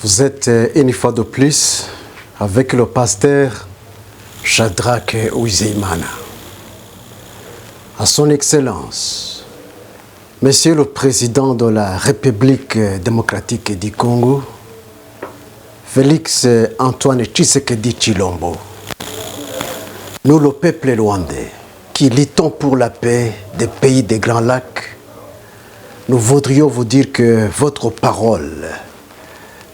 Vous êtes une fois de plus avec le pasteur Shadrach Uwizeyimana. À son Excellence, Monsieur le Président de la République démocratique du Congo, Félix Antoine Tshisekedi Tshilombo, nous le peuple rwandais qui luttons pour la paix des pays des Grands Lacs, nous voudrions vous dire que votre parole,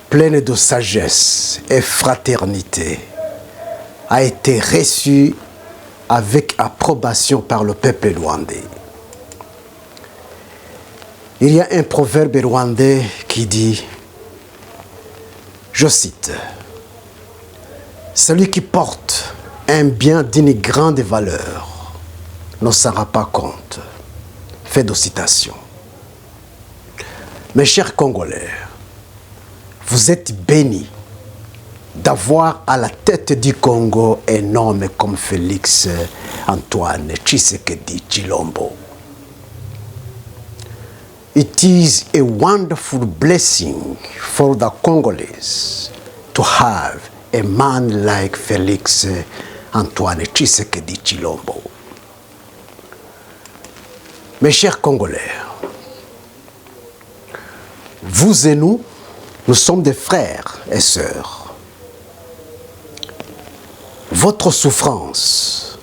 pleine de sagesse et fraternité, a été reçue avec approbation par le peuple rwandais. Il y a un proverbe rwandais qui dit, je cite, « Celui qui porte un bien d'une grande valeur ne s'en rend pas compte. » Fait de citation. Mes chers Congolais, vous êtes bénis d'avoir à la tête du Congo un homme comme Félix Antoine Tshisekedi Tshilombo. It is a wonderful blessing for the Congolese to have a man like Félix Antoine Tshisekedi Tshilombo. Mes chers Congolais, vous et nous sommes des frères et sœurs. Votre souffrance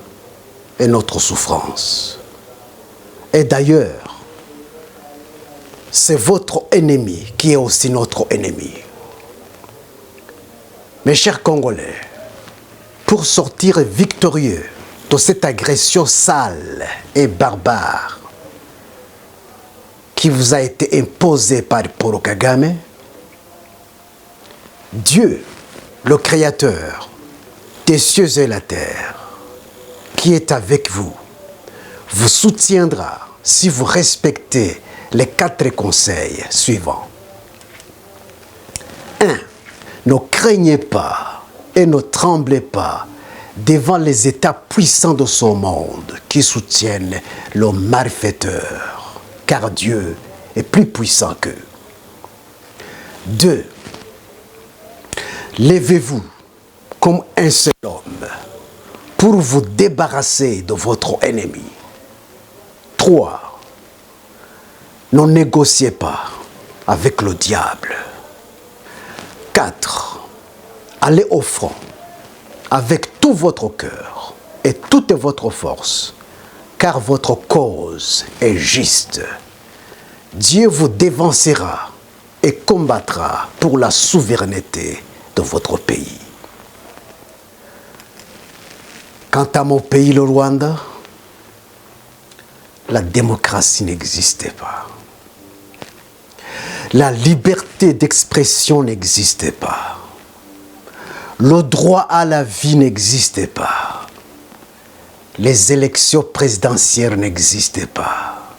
est notre souffrance. Et d'ailleurs, c'est votre ennemi qui est aussi notre ennemi. Mes chers Congolais, pour sortir victorieux de cette agression sale et barbare qui vous a été imposée par Paul Kagame, Dieu, le Créateur des cieux et la terre, qui est avec vous, vous soutiendra si vous respectez les 4 conseils suivants. 1. Ne craignez pas et ne tremblez pas devant les États puissants de ce monde qui soutiennent le malfaiteur, car Dieu est plus puissant qu'eux. 2. Levez-vous comme un seul homme pour vous débarrasser de votre ennemi. 3. Ne négociez pas avec le diable. 4. Allez au front avec tout votre cœur et toute votre force, car votre cause est juste. Dieu vous dévancera et combattra pour la souveraineté de votre pays. Quant à mon pays, le Rwanda, la démocratie n'existait pas. La liberté d'expression n'existait pas. Le droit à la vie n'existait pas. Les élections présidentielles n'existaient pas.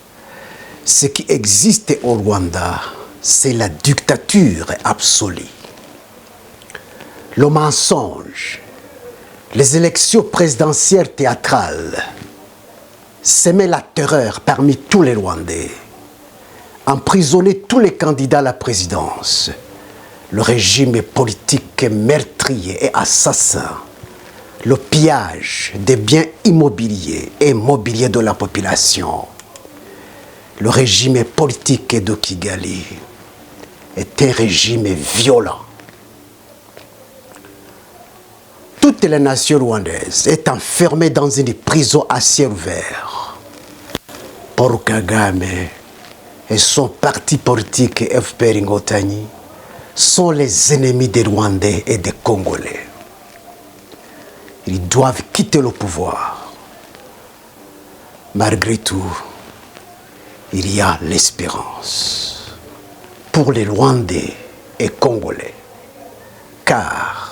Ce qui existait au Rwanda, c'est la dictature absolue. Le mensonge, les élections présidentielles théâtrales semaient la terreur parmi tous les Rwandais, emprisonnaient tous les candidats à la présidence. Le régime politique meurtrier et assassin, le pillage des biens immobiliers et mobiliers de la population. Le régime politique de Kigali est un régime violent. Toutes les nations rwandaises sont enfermées dans une prison à ciel ouvert. Paul Kagame et son parti politique FPR Ngotani sont les ennemis des Rwandais et des Congolais. Ils doivent quitter le pouvoir. Malgré tout, il y a l'espérance pour les Rwandais et Congolais. Car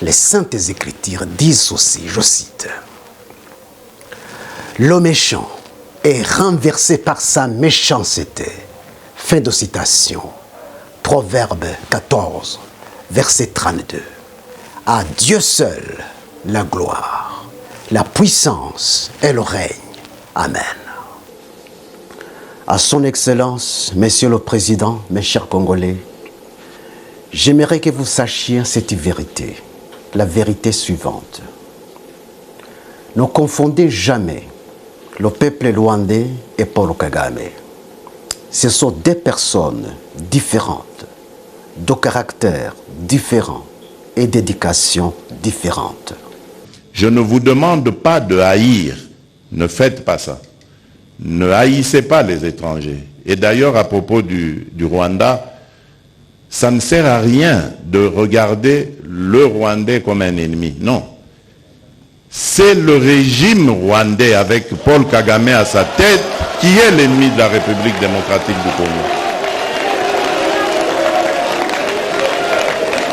les Saintes Écritures disent aussi, je cite, « Le méchant est renversé par sa méchanceté. » Fin de citation. Proverbe 14, verset 32. À Dieu seul la gloire, la puissance et le règne. Amen. À son Excellence, Monsieur le Président, mes chers Congolais, J'aimerais que vous sachiez cette vérité, la vérité suivante. Ne confondez jamais le peuple rwandais et Paul Kagame. Ce sont deux personnes différentes, de caractères différents et d'éducation différente. Je ne vous demande pas de haïr, ne faites pas ça. Ne haïssez pas les étrangers. Et d'ailleurs, à propos du Rwanda, ça ne sert à rien de regarder le Rwandais comme un ennemi. Non. C'est le régime rwandais avec Paul Kagame à sa tête qui est l'ennemi de la République démocratique du Congo.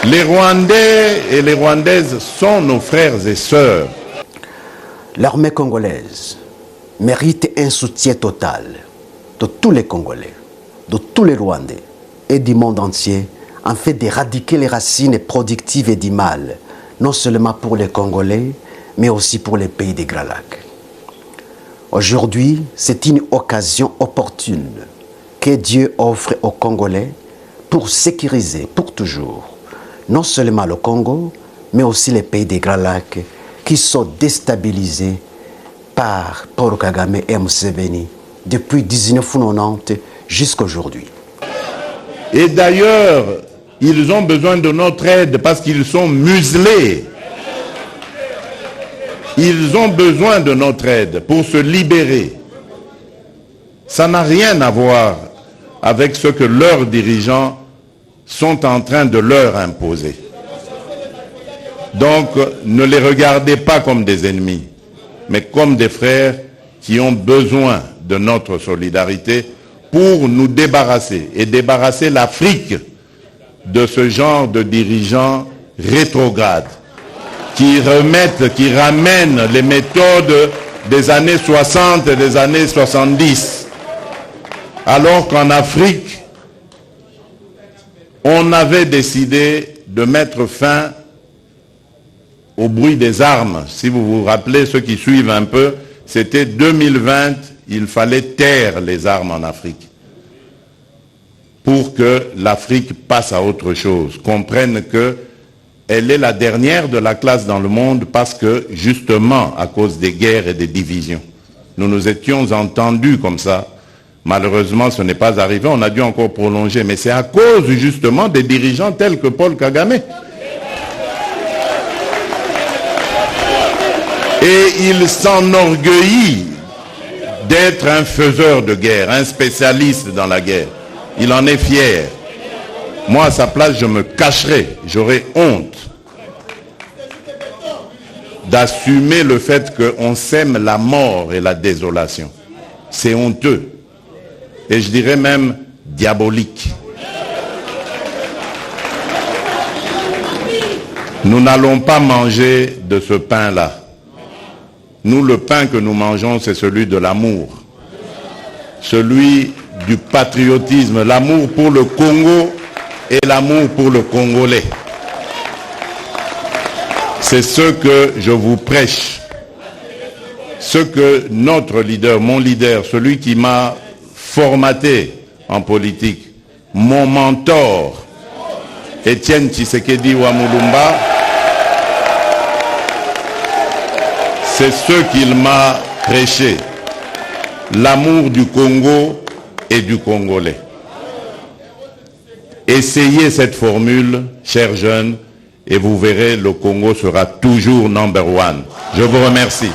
Les Rwandais et les Rwandaises sont nos frères et sœurs. L'armée congolaise mérite un soutien total de tous les Congolais, de tous les Rwandais et du monde entier, en fait d'éradiquer les racines productives et du mal, non seulement pour les Congolais, mais aussi pour les pays des Grands Lacs. Aujourd'hui, c'est une occasion opportune que Dieu offre aux Congolais pour sécuriser pour toujours non seulement le Congo, mais aussi les pays des Grands Lacs qui sont déstabilisés par Paul Kagame et Museveni depuis 1990 jusqu'à aujourd'hui. Et d'ailleurs, ils ont besoin de notre aide parce qu'ils sont muselés. Ils ont besoin de notre aide pour se libérer. Ça n'a rien à voir avec ce que leurs dirigeants sont en train de leur imposer. Donc, ne les regardez pas comme des ennemis, mais comme des frères qui ont besoin de notre solidarité pour nous débarrasser et débarrasser l'Afrique de ce genre de dirigeants rétrogrades qui ramènent les méthodes des années 60 et des années 70. Alors qu'en Afrique, on avait décidé de mettre fin au bruit des armes. Si vous vous rappelez, ceux qui suivent un peu, c'était 2020, il fallait taire les armes en Afrique pour que l'Afrique passe à autre chose, comprenne qu'elle est la dernière de la classe dans le monde parce que, justement, à cause des guerres et des divisions, nous nous étions entendus comme ça. Malheureusement, ce n'est pas arrivé, on a dû encore prolonger, mais c'est à cause, justement, des dirigeants tels que Paul Kagame. Et il s'enorgueillit d'être un faiseur de guerre, un spécialiste dans la guerre. Il en est fier. Moi, à sa place, je me cacherais, j'aurais honte d'assumer le fait qu'on sème la mort et la désolation. C'est honteux. Et je dirais même diabolique. Nous n'allons pas manger de ce pain-là. Nous, le pain que nous mangeons, c'est celui de l'amour. Celui du patriotisme, l'amour pour le Congo et l'amour pour le Congolais. C'est ce que je vous prêche. Ce que notre leader, mon leader, celui qui m'a formaté en politique, mon mentor, Étienne Tshisekedi Wamulumba, c'est ce qu'il m'a prêché, l'amour du Congo et du Congolais. Essayez cette formule, chers jeunes, et vous verrez, le Congo sera toujours number one. Je vous remercie.